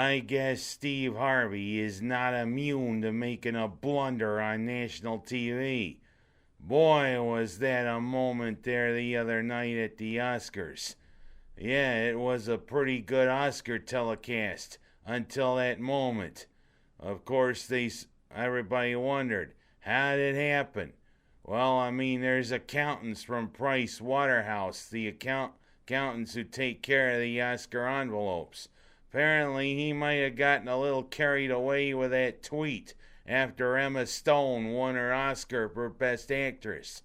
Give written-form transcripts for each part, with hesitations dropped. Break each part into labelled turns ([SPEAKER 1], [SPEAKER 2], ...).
[SPEAKER 1] I guess Steve Harvey is not immune to making a blunder on national TV. Boy, was that a moment there the other night at the Oscars. Yeah, it was a pretty good Oscar telecast until that moment. Of course, everybody wondered, how did it happen? Well, I mean, there's accountants from Price Waterhouse, the accountants who take care of the Oscar envelopes. Apparently, he might have gotten a little carried away with that tweet after Emma Stone won her Oscar for Best Actress.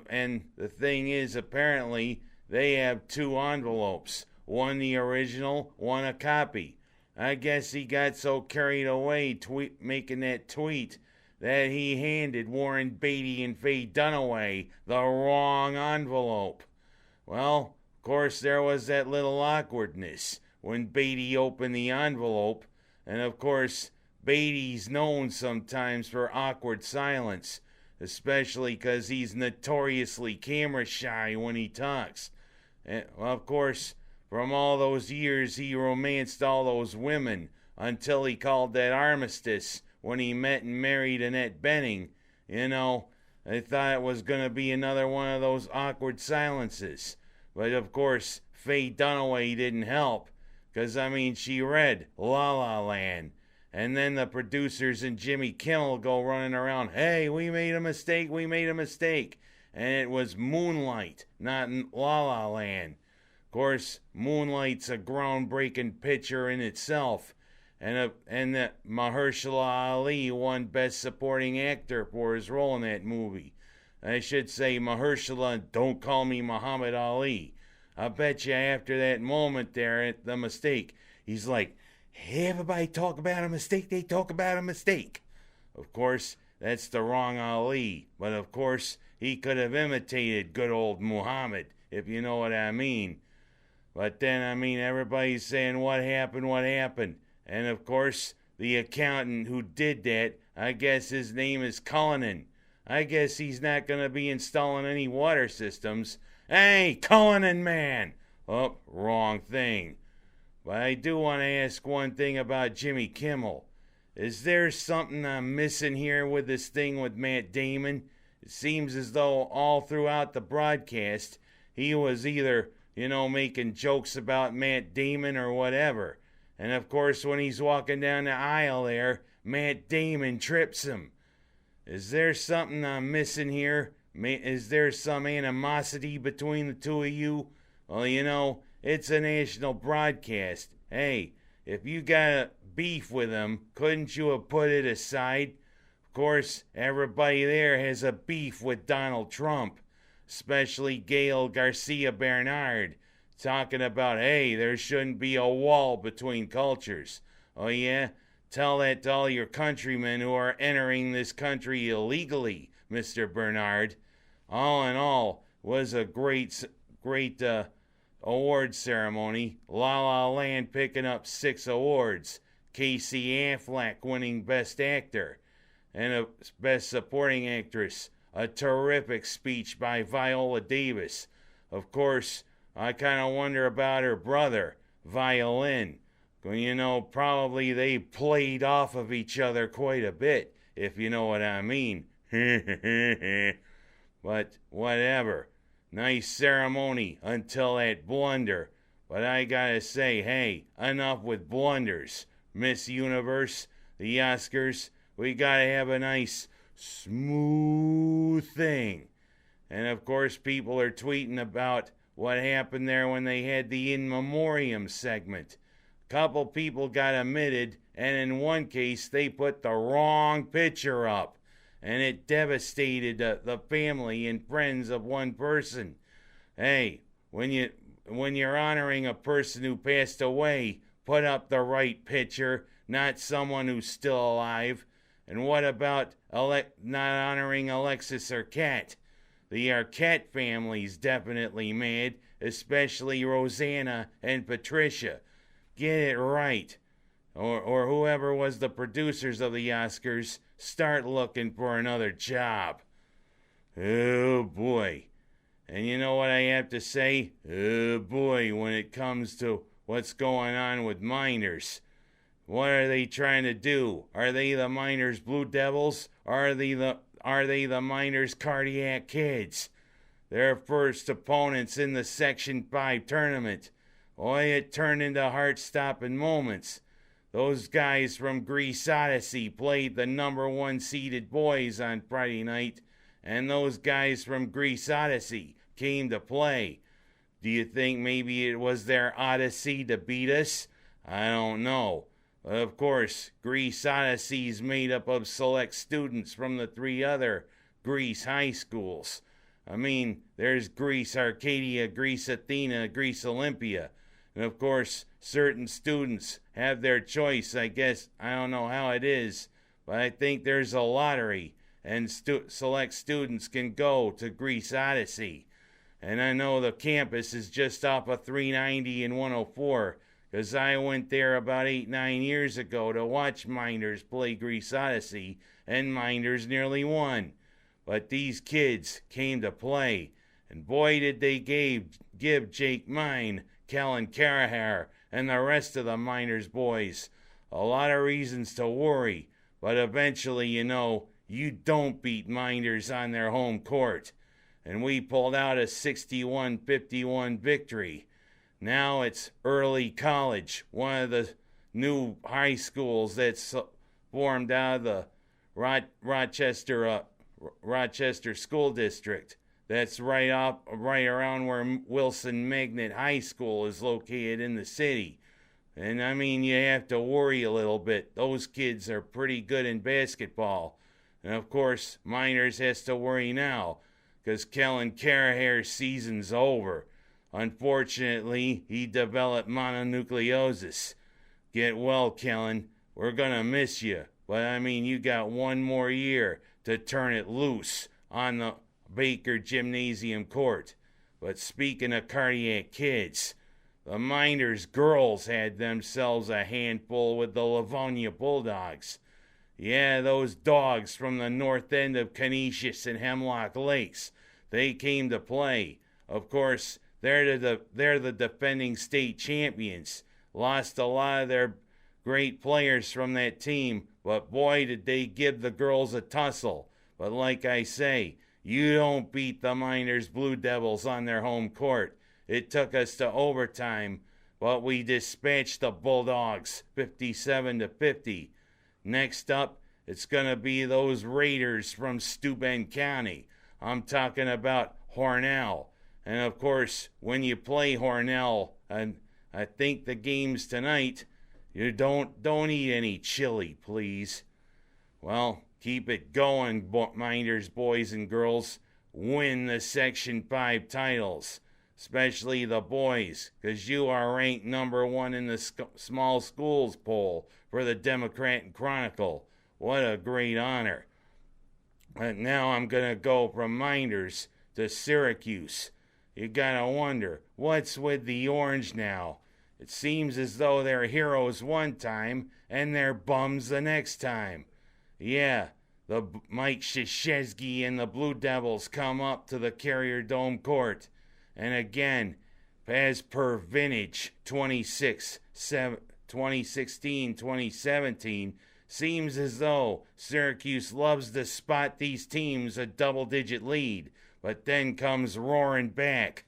[SPEAKER 1] And the thing is, apparently, they have two envelopes, one the original, one a copy. I guess he got so carried away making that tweet that he handed Warren Beatty and Faye Dunaway the wrong envelope. Well, of course, there was that little awkwardness when Beatty opened the envelope, and of course, Beatty's known sometimes for awkward silence, especially because he's notoriously camera shy when he talks. And, well, of course, from all those years, he romanced all those women until he called that armistice when he met and married Annette Bening. You know, I thought it was going to be another one of those awkward silences. But of course, Faye Dunaway didn't help, because, I mean, she read La La Land. And then the producers and Jimmy Kimmel go running around, hey, we made a mistake. And it was Moonlight, not La La Land. Of course, Moonlight's a groundbreaking picture in itself. And that Mahershala Ali won Best Supporting Actor for his role in that movie. I should say Mahershala, don't call me Muhammad Ali. I bet you after that moment there at the mistake, he's like, hey, everybody talk about a mistake, they talk about a mistake. Of course, that's the wrong Ali. But of course, he could have imitated good old Muhammad, if you know what I mean. But then, I mean, everybody's saying, what happened? And of course, the accountant who did that, I guess his name is Cullinan. I guess he's not going to be installing any water systems. Hey, Cullinan, man! Oh, wrong thing. But I do want to ask one thing about Jimmy Kimmel. Is there something I'm missing here with this thing with Matt Damon? It seems as though all throughout the broadcast, he was either, making jokes about Matt Damon or whatever. And of course, when he's walking down the aisle there, Matt Damon trips him. Is there something I'm missing here? Is there some animosity between the two of you? Well, it's a national broadcast. Hey, if you got a beef with him, couldn't you have put it aside? Of course, everybody there has a beef with Donald Trump, especially Gail Garcia Bernard, talking about, hey, there shouldn't be a wall between cultures. Oh yeah? Tell that to all your countrymen who are entering this country illegally, Mr. Bernard. All in all, was a great award ceremony. La La Land picking up 6 awards. Casey Affleck winning Best Actor and a Best Supporting Actress. A terrific speech by Viola Davis. Of course, I kind of wonder about her brother, Violin. Probably they played off of each other quite a bit, if you know what I mean. But whatever. Nice ceremony until that blunder. But I gotta say, hey, enough with blunders. Miss Universe, the Oscars, we gotta have a nice, smooth thing. And of course, people are tweeting about what happened there when they had the in memoriam segment. Couple people got omitted, and in one case, they put the wrong picture up. And it devastated the family and friends of one person. Hey, when you're honoring a person who passed away, put up the right picture, not someone who's still alive. And what about not honoring Alexis Arquette? The Arquette family's definitely mad, especially Rosanna and Patricia. Get it right. Or whoever was the producers of the Oscars, start looking for another job. Oh boy. And you know what I have to say? Oh boy, when it comes to what's going on with Mynderse. What are they trying to do? Are they the Mynderse Blue Devils? Or are they the Mynderse Cardiac Kids? Their first opponents in the Section 5 tournament. Boy, it turned into heart-stopping moments. Those guys from Greece Odyssey played the number 1 seeded boys on Friday night, and those guys from Greece Odyssey came to play. Do you think maybe it was their Odyssey to beat us? I don't know. But of course, Greece Odyssey is made up of select students from the 3 other Greece high schools. I mean, there's Greece Arcadia, Greece Athena, Greece Olympia. And of course, certain students have their choice, I guess. I don't know how it is, but I think there's a lottery, and select students can go to Greece Odyssey. And I know the campus is just off of 390 and 104, because I went there about 8-9 years ago to watch Mynderse play Greece Odyssey, and Mynderse nearly won. But these kids came to play, and boy did they give Jake Mine, Kellen Carahar, and the rest of the Mynderse boys a lot of reasons to worry. But eventually, you don't beat Mynderse on their home court. And we pulled out a 61-51 victory. Now it's Early College, one of the new high schools that's formed out of the Rochester School District. That's right around where Wilson Magnet High School is located in the city. And I mean, you have to worry a little bit. Those kids are pretty good in basketball. And of course, Mynderse has to worry now, because Kellen Carahair's season's over. Unfortunately, he developed mononucleosis. Get well, Kellen. We're gonna miss you. But I mean, you got one more year to turn it loose on the Baker Gymnasium court. But speaking of cardiac kids, the Mynderse girls had themselves a handful with the Livonia Bulldogs. Yeah, those dogs from the north end of Canisius and Hemlock Lakes. They came to play. Of course, they're the defending state champions. Lost a lot of their great players from that team, but boy did they give the girls a tussle. But like I say, you don't beat the Mynderse Blue Devils on their home court. It took us to overtime, but we dispatched the Bulldogs 57-50. Next up, it's going to be those Raiders from Steuben County. I'm talking about Hornell. And of course, when you play Hornell, and I think the game's tonight, you don't eat any chili, please. Well, keep it going, Mynderse boys and girls. Win the Section 5 titles, especially the boys, because you are ranked number 1 in the small schools poll for the Democrat and Chronicle. What a great honor. But now I'm going to go from Mynderse to Syracuse. You gotta wonder, what's with the Orange now? It seems as though they're heroes one time and they're bums the next time. Yeah, the Mike Krzyzewski and the Blue Devils come up to the Carrier Dome court. And again, as per vintage 2016-2017, seems as though Syracuse loves to spot these teams a double-digit lead, but then comes roaring back.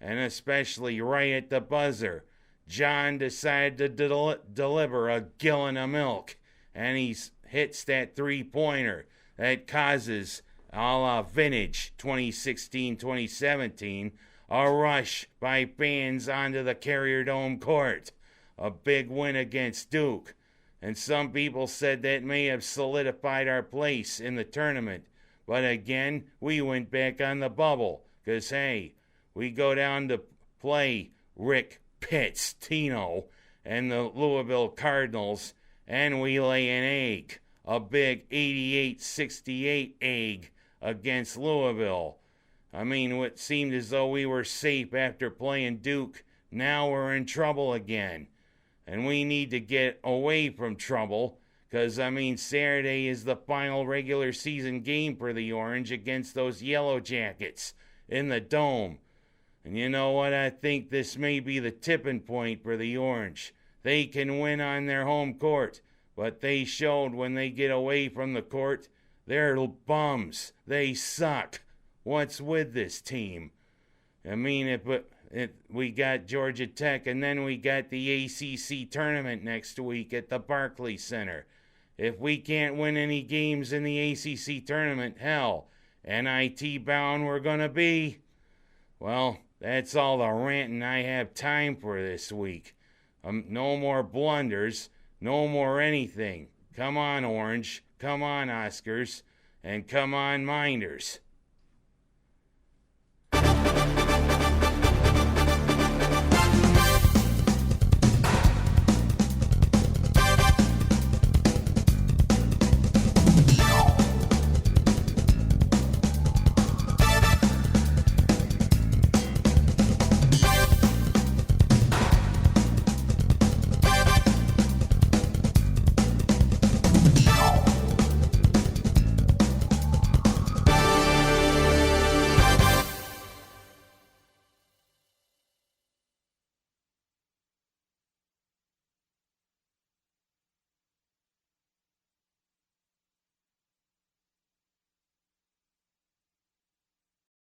[SPEAKER 1] And especially right at the buzzer, John decided to deliver a gallon of milk, and he hits that three-pointer that causes, a la vintage 2016-2017, a rush by fans onto the Carrier Dome court. A big win against Duke. And some people said that may have solidified our place in the tournament. But again, we went back on the bubble. Because, hey, we go down to play Rick Pitino and the Louisville Cardinals, and we lay an egg. A big 88-68 egg against Louisville. I mean, it seemed as though we were safe after playing Duke. Now we're in trouble again. And we need to get away from trouble, because, I mean, Saturday is the final regular season game for the Orange against those Yellow Jackets in the Dome. And you know what? I think this may be the tipping point for the Orange. They can win on their home court, but they showed when they get away from the court, they're bums. They suck. What's with this team? I mean, we got Georgia Tech, and then we got the ACC tournament next week at the Barclays Center. If we can't win any games in the ACC tournament, hell, NIT bound we're going to be. Well, that's all the ranting I have time for this week. No more blunders, no more anything. Come on, Orange. Come on, Oscars. And come on, Minders.